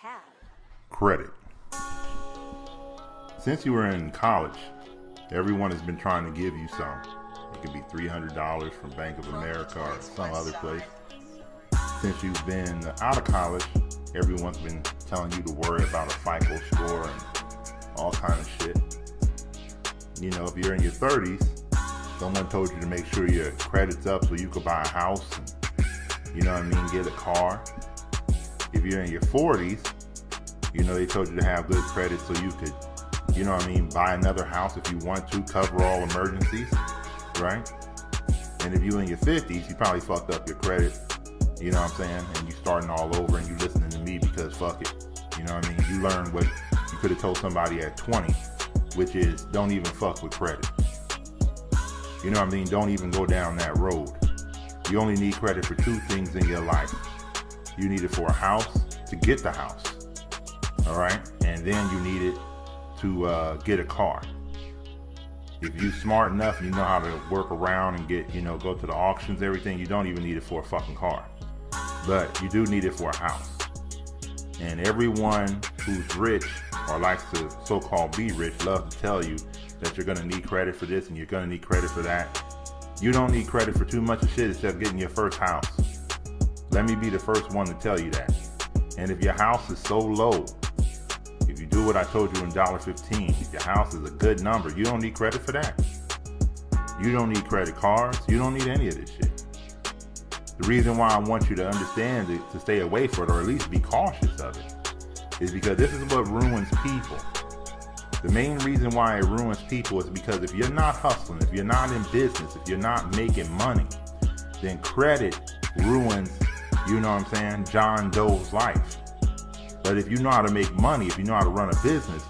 have? Credit. Since you were in college, everyone has been trying to give you some. It could be $300 from Bank of America or some other place. Since you've been out of college, everyone's been telling you to worry about a FICO score and all kind of shit. You know, if you're in your 30s, someone told you to make sure your credit's up so you could buy a house and, you know what I mean, get a car. If you're in your 40s, you know, they told you to have good credit so you could, you know what I mean, buy another house if you want to, cover all emergencies, right? And if you're in your 50s, you probably fucked up your credit, you know what I'm saying, and you starting all over and you listening to me because fuck it, you know what I mean? You learned what you could have told somebody at 20, which is don't even fuck with credit. You know what I mean? Don't even go down that road. You only need credit for two things in your life. You need it for a house to get the house, all right? And then you need it to get a car. If you smart enough and you know how to work around and get, you know, go to the auctions, everything, you don't even need it for a fucking car. But you do need it for a house. And everyone who's rich or likes to so-called be rich loves to tell you that you're gonna need credit for this and you're gonna need credit for that. You don't need credit for too much of shit except getting your first house. Let me be the first one to tell you that. And if your house is so low, if you do what I told you in $1.15, if your house is a good number, you don't need credit for that. You don't need credit cards. You don't need any of this shit. The reason why I want you to understand it, to stay away from it, or at least be cautious of it, is because this is what ruins people. The main reason why it ruins people is because if you're not hustling, if you're not in business, if you're not making money, then credit ruins, you know what I'm saying, John Doe's life. But if you know how to make money, if you know how to run a business,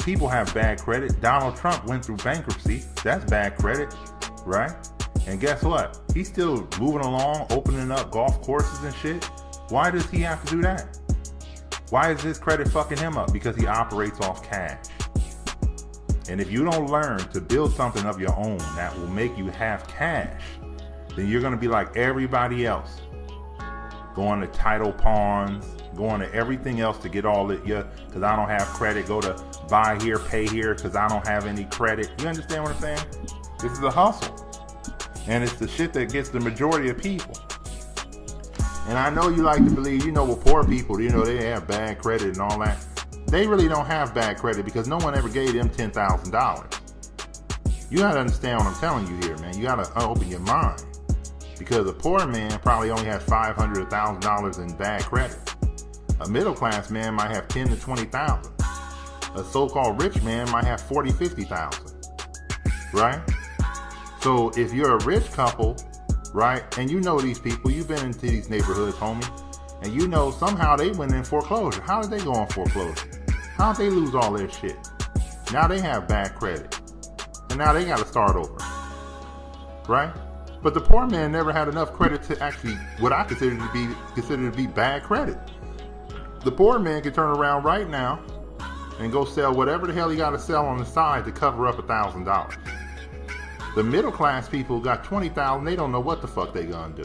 people have bad credit. Donald Trump went through bankruptcy. That's bad credit, right? And guess what? He's still moving along, opening up golf courses and shit. Why does he have to do that? Why is his credit fucking him up? Because he operates off cash. And if you don't learn to build something of your own that will make you have cash, then you're going to be like everybody else. Going to title pawns, going to everything else to get all it, yeah, because I don't have credit. Go to buy here, pay here, because I don't have any credit. You understand what I'm saying? This is a hustle. And it's the shit that gets the majority of people. And I know you like to believe, you know, with poor people, you know, they have bad credit and all that. They really don't have bad credit because no one ever gave them $10,000. You got to understand what I'm telling you here, man. You got to open your mind. Because a poor man probably only has $500 or $1,000 in bad credit. A middle class man might have $10,000 to $20,000. A so-called rich man might have $40,000, $50,000. Right? So if you're a rich couple, right, and you know these people, you've been into these neighborhoods, homie, and you know somehow they went in foreclosure. How did they go in foreclosure? How did they lose all their shit? Now they have bad credit. And now they got to start over. Right? But the poor man never had enough credit to actually, what I consider to be bad credit. The poor man can turn around right now and go sell whatever the hell he got to sell on the side to cover up $1,000. The middle class people got $20,000. They don't know what the fuck they gonna do.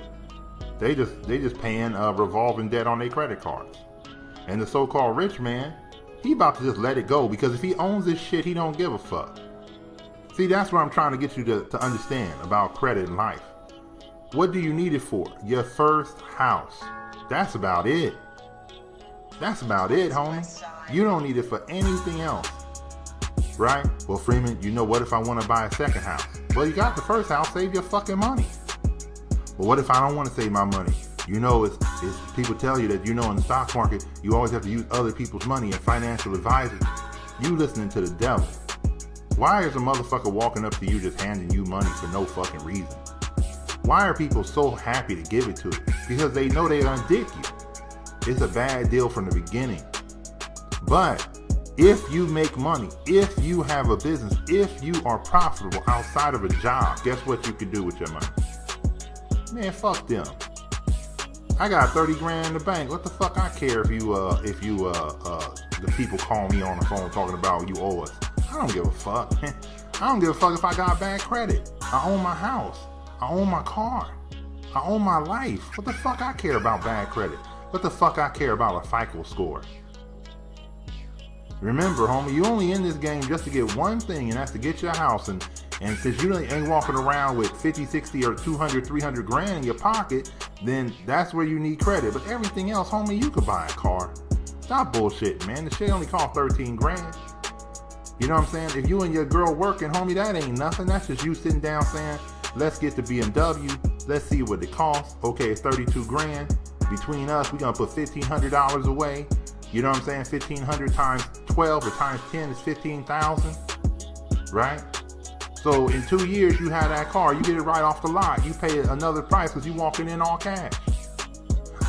They just paying revolving debt on their credit cards. And the so-called rich man, he about to just let it go because if he owns this shit, he don't give a fuck. See, that's what I'm trying to get you to understand about credit in life. What do you need it for? Your first house. That's about it. That's about it, homie. You don't need it for anything else. Right? Well, Freeman, you know, what if I want to buy a second house? Well, you got the first house, save your fucking money. But what if I don't want to save my money? You know, it's people tell you that, you know, in the stock market, you always have to use other people's money and financial advisors. You listening to the devil. Why is a motherfucker walking up to you just handing you money for no fucking reason? Why are people so happy to give it to you? Because they know they undick you. It's a bad deal from the beginning. But if you make money, if you have a business, if you are profitable outside of a job, guess what you can do with your money? Man, fuck them. I got 30 grand in the bank. What the fuck I care if the people call me on the phone talking about you owe us. I don't give a fuck. I don't give a fuck if I got bad credit. I own my house. I own my car. I own my life. What the fuck I care about bad credit? What the fuck I care about a FICO score? Remember, homie, you only in this game just to get one thing, and that's to get your house. And since you ain't walking around with 50, 60, or 200, 300 grand in your pocket, then that's where you need credit. But everything else, homie, you could buy a car. Stop bullshit, man. The shit only cost 13 grand. You know what I'm saying? If you and your girl working, homie, that ain't nothing. That's just you sitting down saying, let's get the BMW. Let's see what it costs. Okay, it's 32 grand. Between us, we're going to put $1,500 away. You know what I'm saying? 1,500 times 12 or times 10 is 15,000. Right? So in 2 years, you have that car. You get it right off the lot. You pay another price because you walking in all cash.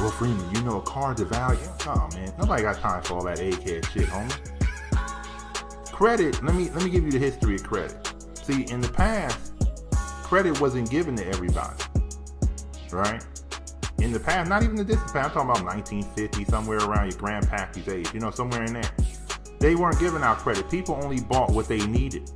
Well, Freeman, you know, a car devalue. Oh, man. Nobody got time for all that egghead shit, homie. Credit, let me give you the history of credit. See, in the past, credit wasn't given to everybody. Right? In the past, not even the distant past, I'm talking about 1950, somewhere around your grandpappy's age, you know, somewhere in there. They weren't giving out credit. People only bought what they needed.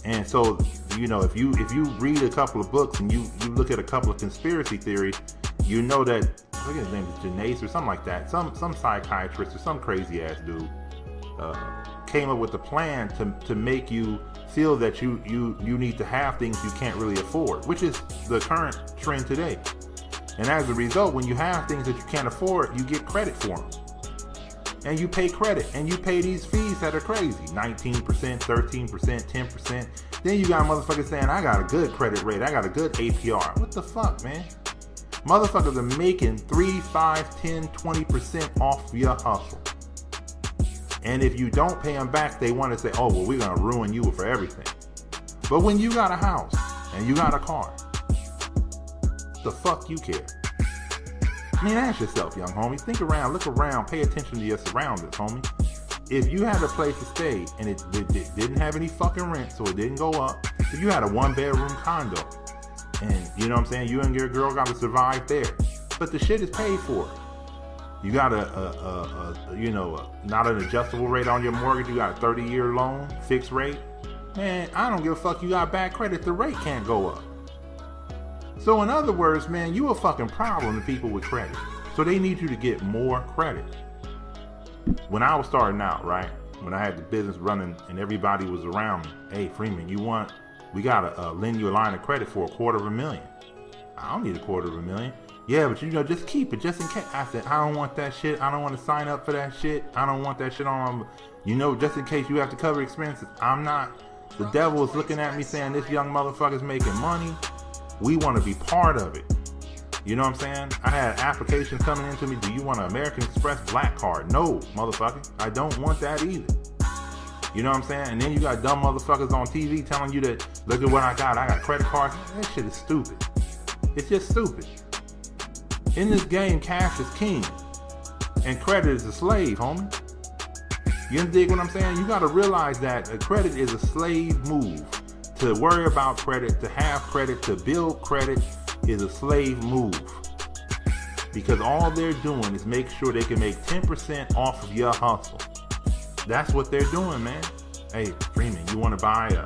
And so, you know, if you read a couple of books and you look at a couple of conspiracy theories, you know that, look at his name, Janace or something like that, some psychiatrist or some crazy ass dude came up with a plan to make you feel that you need to have things you can't really afford, which is the current trend today. And as a result, when you have things that you can't afford, you get credit for them. And you pay credit, and you pay these fees that are crazy. 19%, 13%, 10%. Then you got motherfuckers saying, I got a good credit rate, I got a good APR. What the fuck, man? Motherfuckers are making 3, 5, 10, 20% off your hustle. And if you don't pay them back, they want to say, oh, well, we're going to ruin you for everything. But when you got a house, and you got a car, the fuck you care? I mean, ask yourself, young homie. Think around, look around, pay attention to your surroundings, homie. If you had a place to stay and it didn't have any fucking rent, so it didn't go up. If you had a 1-bedroom condo and, you know what I'm saying, you and your girl got to survive there, but the shit is paid for. You got not an adjustable rate on your mortgage. You got a 30-year loan, fixed rate. Man, I don't give a fuck. You got bad credit. The rate can't go up. So in other words, man, you a fucking problem to people with credit. So they need you to get more credit. When I was starting out, right, when I had the business running and everybody was around me, hey, Freeman, we gotta lend you a line of credit for $250,000. I don't need $250,000. Yeah, but you know, just keep it, just in case. I said, I don't want that shit. I don't want to sign up for that shit. I don't want that shit on, you know, just in case you have to cover expenses. I'm not. The devil is looking at me saying, this young motherfucker's making money. We want to be part of it. You know what I'm saying? I had applications coming into me. Do you want an American Express Black Card? No, motherfucker. I don't want that either. You know what I'm saying? And then you got dumb motherfuckers on TV telling you that, look at what I got. I got credit cards. That shit is stupid. It's just stupid. In this game, cash is king. And credit is a slave, homie. You dig what I'm saying? You got to realize that credit is a slave move. To worry about credit, to have credit, to build credit is a slave move. Because all they're doing is make sure they can make 10% off of your hustle. That's what they're doing, man. Hey, Freeman, you want to buy a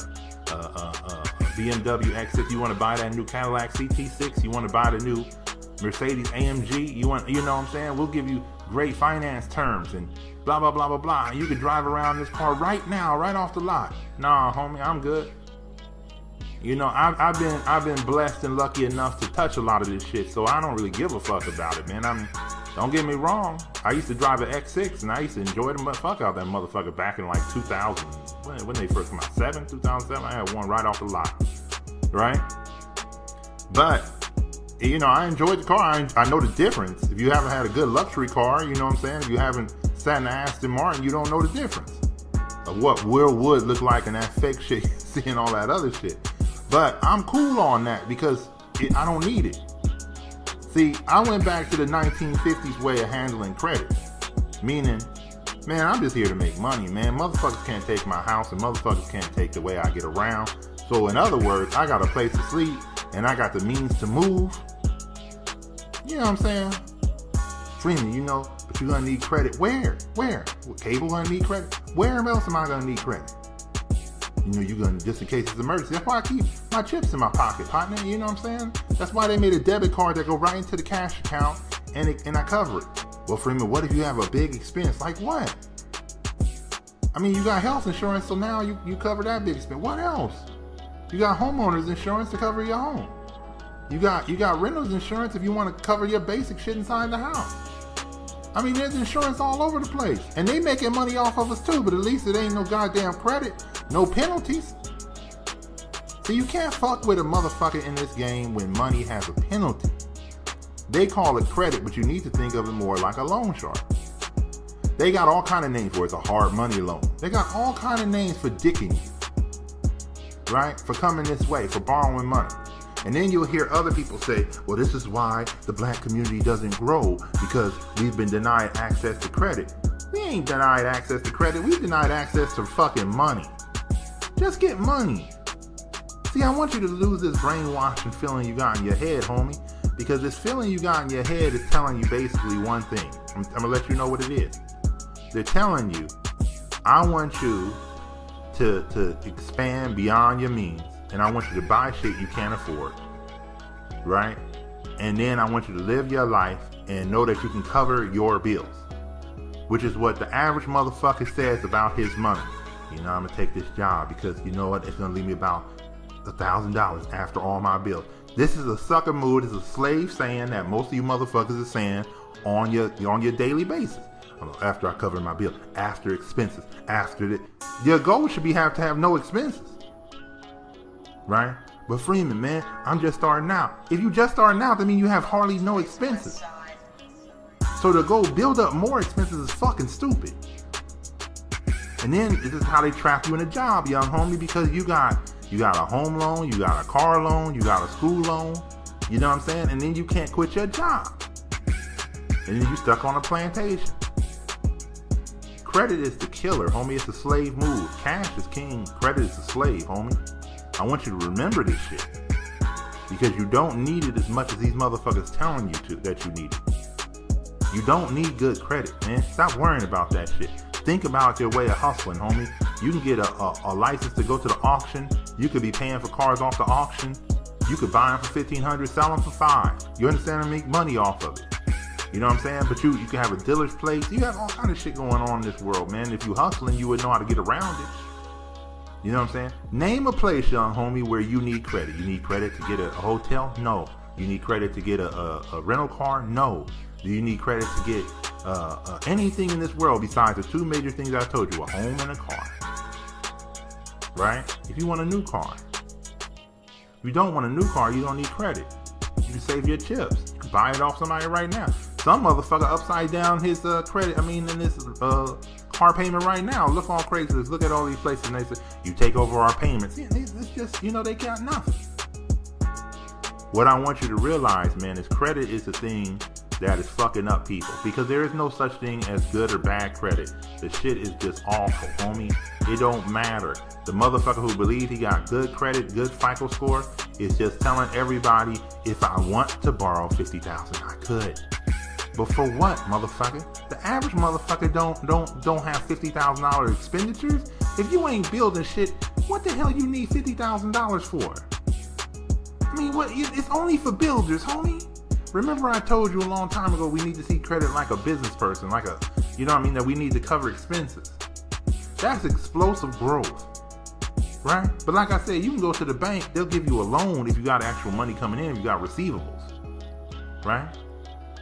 BMW X6? You want to buy that new Cadillac CT6? You want to buy the new Mercedes AMG? You know what I'm saying? We'll give you great finance terms and blah, blah, blah, blah, blah. You can drive around this car right now, right off the lot. Nah, homie, I'm good. You know, I've been blessed and lucky enough to touch a lot of this shit, so I don't really give a fuck about it, man. I mean, don't get me wrong. I used to drive an X6, and I used to enjoy the fuck out that motherfucker back in like 2000. When they first came out, 2007. I had one right off the lot, right? But you know, I enjoyed the car. I know the difference. If you haven't had a good luxury car, you know what I'm saying. If you haven't sat in an Aston Martin, you don't know the difference of what Will Wood looked like and that fake shit, seeing all that other shit. But I'm cool on that because I don't need it. See, I went back to the 1950s way of handling credit. Meaning, man, I'm just here to make money, man. Motherfuckers can't take my house and motherfuckers can't take the way I get around. So in other words, I got a place to sleep and I got the means to move. You know what I'm saying? Freeman, you know, but you're gonna need credit. Where? Cable gonna need credit? Where else am I gonna need credit? You know, you're gonna, just in case it's an emergency. That's why I keep my chips in my pocket, partner. You know what I'm saying? That's why they made a debit card that go right into the cash account and I cover it. Well, Freeman, what if you have a big expense? Like what? I mean, you got health insurance, so now you cover that big expense. What else? You got homeowners insurance to cover your home. You got renters insurance if you want to cover your basic shit inside the house. I mean, there's insurance all over the place. And they making money off of us too, but at least it ain't no goddamn credit, no penalties. See, you can't fuck with a motherfucker in this game when money has a penalty. They call it credit, but you need to think of it more like a loan shark. They got all kind of names for it. It's a hard money loan. They got all kind of names for dicking you, right? For coming this way, for borrowing money. And then you'll hear other people say, well, this is why the black community doesn't grow, because we've been denied access to credit. We ain't denied access to credit. We denied access to fucking money. Just get money. See, I want you to lose this brainwashing feeling you got in your head, homie, because this feeling you got in your head is telling you basically one thing. I'm going to let you know what it is. They're telling you, I want you to expand beyond your means. And I want you to buy shit you can't afford, right? And then I want you to live your life and know that you can cover your bills, which is what the average motherfucker says about his money. You know, I'm gonna take this job because you know what? It's gonna leave me about $1,000 after all my bills. This is a sucker mood. It's a slave saying that most of you motherfuckers are saying on your daily basis. After I cover my bill, after expenses, after that. Your goal should be to have no expenses. Right? But Freeman, man, I'm just starting out. If you just starting out, that means you have hardly no expenses. So to go build up more expenses is fucking stupid. And then this is how they trap you in a job, young homie, because you got a home loan, you got a car loan, you got a school loan, you know what I'm saying? And then you can't quit your job. And then you stuck on a plantation. Credit is the killer, homie. It's a slave move. Cash is king. Credit is a slave, homie. I want you to remember this shit, because you don't need it as much as these motherfuckers telling you that you need it. You don't need good credit, man. Stop worrying about that shit. Think about your way of hustling, homie. You can get a license to go to the auction. You could be paying for cars off the auction. You could buy them for $1,500, sell them for $5. You understand? And make money off of it. You know what I'm saying? But you can have a dealer's place. You have all kind of shit going on in this world, man. If you hustling, you would know how to get around it. You know what I'm saying? Name a place, young homie, where you need credit. You need credit to get a hotel? No. You need credit to get a rental car? No. Do you need credit to get anything in this world besides the two major things I told you, a home and a car? Right? If you want a new car. If you don't want a new car, you don't need credit. You can save your chips. You can buy it off somebody right now. Some motherfucker upside down his credit, in this car payment right now. Look on Craigslist. Look at all these places, and they say, you take over our payments. Yeah, it's just, they got nothing. What I want you to realize, man, is credit is the thing that is fucking up people, because there is no such thing as good or bad credit. The shit is just awful, homie. It don't matter. The motherfucker who believes he got good credit, good FICO score, is just telling everybody, if I want to borrow $50,000, I could. But for what, motherfucker? The average motherfucker don't have $50,000 expenditures. If you ain't building shit, what the hell you need $50,000 for? I mean, what? It's only for builders, homie. Remember I told you a long time ago we need to see credit like a business person, like that we need to cover expenses. That's explosive growth, right? But like I said, you can go to the bank, they'll give you a loan if you got actual money coming in, if you got receivables, right?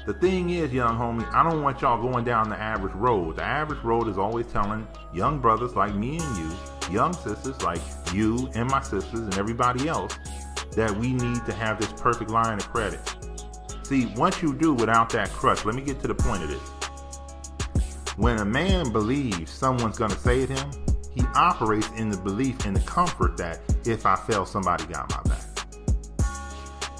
The thing is, young homie, I don't want y'all going down the average road. The average road is always telling young brothers like me and you, young sisters like you and my sisters and everybody else, that we need to have this perfect line of credit. See, once you do without that crutch, let me get to the point of this. When a man believes someone's going to save him, he operates in the belief and the comfort that if I fail, somebody got my back.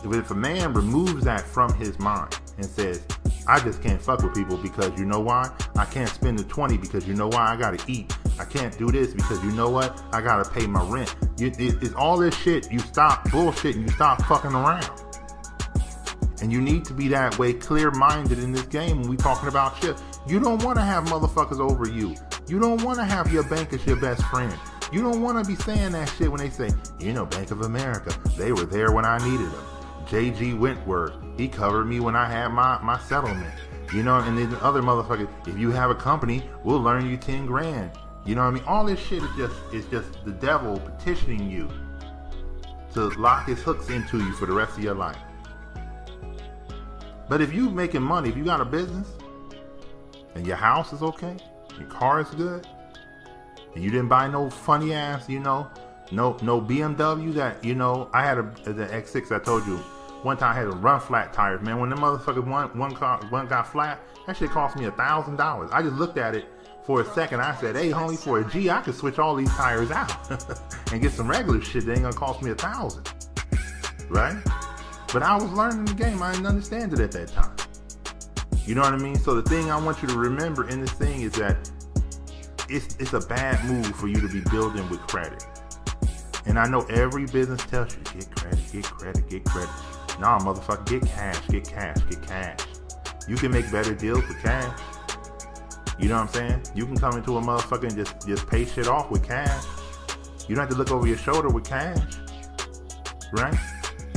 If a man removes that from his mind and says, I just can't fuck with people because you know why? I can't spend the 20 because you know why? I gotta eat. I can't do this because you know what? I gotta pay my rent. It's all this shit. You stop bullshit and you stop fucking around. And you need to be that way, clear-minded in this game when we talking about shit. You don't want to have motherfuckers over you. You don't want to have your bank as your best friend. You don't want to be saying that shit when they say, Bank of America, they were there when I needed them. J.G. Wentworth, he covered me when I had my settlement. You know, and then the other motherfuckers, if you have a company, we'll loan you 10 grand. You know what I mean? All this shit is just the devil petitioning you to lock his hooks into you for the rest of your life. But if you making money, if you got a business, and your house is okay, your car is good, and you didn't buy no funny ass, you know, no BMW that, you know, I had the X6 I told you. One time I had to run flat tires, man. When the motherfuckers one got flat, that shit cost me $1,000. I just looked at it for a second. I said, hey, homie, for a G, I could switch all these tires out and get some regular shit that ain't gonna cost me $1,000, right? But I was learning the game. I didn't understand it at that time. You know what I mean? So the thing I want you to remember in this thing is that it's a bad move for you to be building with credit. And I know every business tells you, get credit, get credit, get credit. Nah, motherfucker, get cash, get cash, get cash. You can make better deals with cash. You know what I'm saying? You can come into a motherfucker and just pay shit off with cash. You don't have to look over your shoulder with cash, right?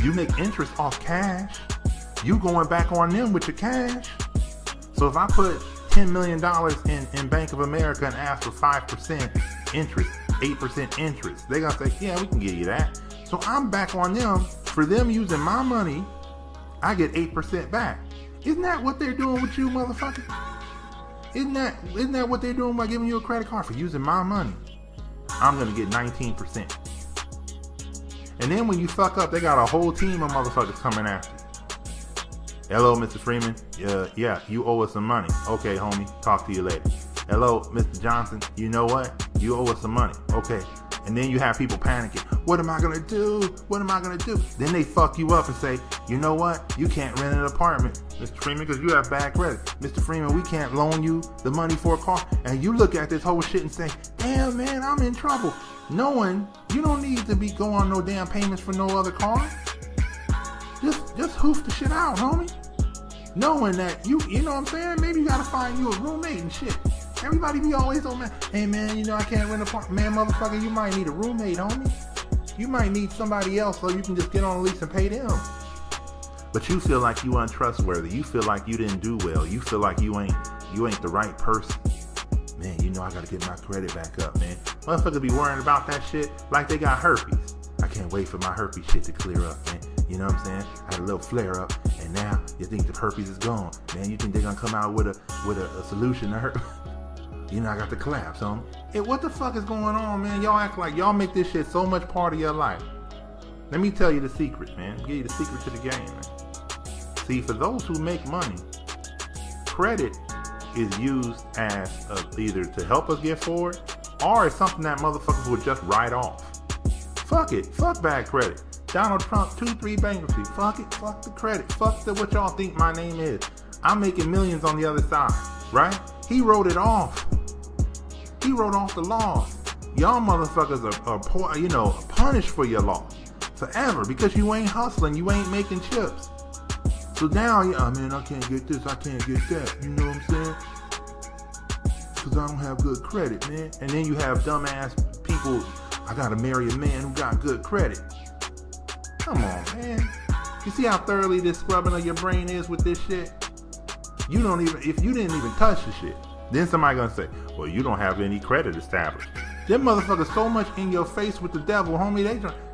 You make interest off cash. You going back on them with your cash. So if I put $10 million in Bank of America and ask for 5% interest, 8% interest, they're gonna say, yeah, we can give you that. So I'm back on them. For them using my money, I get 8% back. Isn't that what they're doing with you, motherfucker? Isn't that what they're doing by giving you a credit card for using my money? I'm gonna get 19%. And then when you fuck up, they got a whole team of motherfuckers coming after you. Hello, Mr. Freeman. Yeah, you owe us some money. Okay, homie, talk to you later. Hello, Mr. Johnson. You know what? You owe us some money. Okay. And then you have people panicking. What am I gonna do? What am I gonna do? Then they fuck you up and say, you know what? You can't rent an apartment, Mr. Freeman, because you have bad credit. Mr. Freeman, we can't loan you the money for a car. And you look at this whole shit and say, damn, man, I'm in trouble. Knowing you don't need to be going on no damn payments for no other car. Just hoof the shit out, homie. Knowing that you know what I'm saying? Maybe you gotta find you a roommate and shit. Everybody be always on, man. Hey, man, you know, I can't rent a apartment. Man, motherfucker, you might need a roommate, homie. You might need somebody else so you can just get on a lease and pay them. But you feel like you untrustworthy. You feel like you didn't do well. You feel like you ain't the right person. Man, you know, I gotta get my credit back up, man. Motherfuckers be worrying about that shit like they got herpes. I can't wait for my herpes shit to clear up, man. You know what I'm saying? I had a little flare up, and now you think the herpes is gone. Man, you think they're gonna come out with a solution to herpes? You know, I got the collapse, homie. Hey, what the fuck is going on, man? Y'all act like y'all make this shit so much part of your life. Let me tell you the secret, man. Give you the secret to the game, man. See, for those who make money, credit is used as either to help us get forward, or it's something that motherfuckers would just write off. Fuck it. Fuck bad credit. Donald Trump, 2-3 bankruptcy. Fuck it. Fuck the credit. Fuck what y'all think my name is. I'm making millions on the other side, right? He wrote it off. He wrote off the loss. Y'all motherfuckers are you know, punished for your loss forever because you ain't hustling, you ain't making chips. So now, man, I can't get this, I can't get that. You know what I'm saying? Because I don't have good credit, man. And then you have dumbass people. I gotta marry a man who got good credit. Come on, man. You see how thoroughly this scrubbing of your brain is with this shit? If you didn't even touch the shit, then somebody gonna say, well, you don't have any credit established. Them motherfuckers so much in your face with the devil, homie,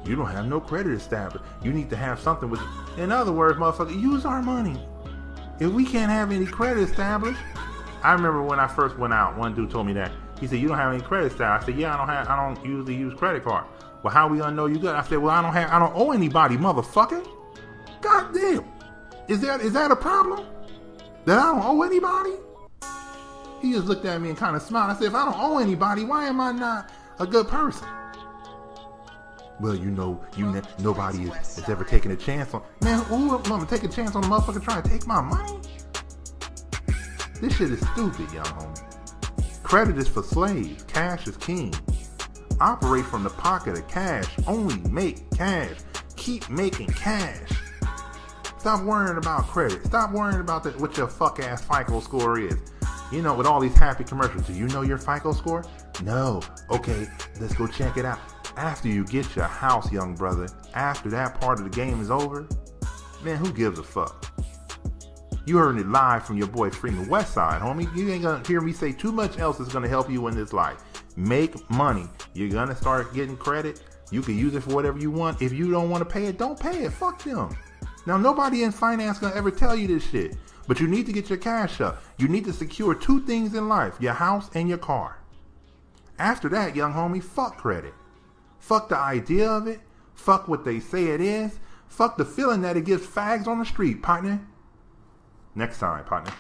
you don't have no credit established. You need to have something with it. In other words, motherfucker, use our money. If we can't have any credit established, I remember when I first went out, one dude told me that. He said, you don't have any credit established. I said, yeah, I don't usually use credit card. Well, how we gonna know you good? I said, well, I don't owe anybody, motherfucker. God damn. Is that a problem? That I don't owe anybody? He just looked at me and kind of smiled. I said, if I don't owe anybody, why am I not a good person? Well, nobody has ever taken a chance on. Man, who am I gonna take a chance on a motherfucker trying to take my money? This shit is stupid, young homie. Credit is for slaves. Cash is king. Operate from the pocket of cash. Only make cash. Keep making cash. Stop worrying about credit. Stop worrying about what your fuck ass FICO score is. You know, with all these happy commercials. Do you know your FICO score? No. Okay, let's go check it out. After you get your house, young brother, after that part of the game is over, Man, who gives a fuck? You heard it live from your boy Freeman Westside, homie. You ain't gonna hear me say too much else that's gonna help you in this life. Make money. You're gonna start getting credit. You can use it for whatever you want. If you don't want to pay it, don't pay it. Fuck them. Now, nobody in finance gonna ever tell you this shit. But you need to get your cash up. You need to secure two things in life, your house and your car. After that, young homie, fuck credit. Fuck the idea of it. Fuck what they say it is. Fuck the feeling that it gives fags on the street, partner. Next time, partner.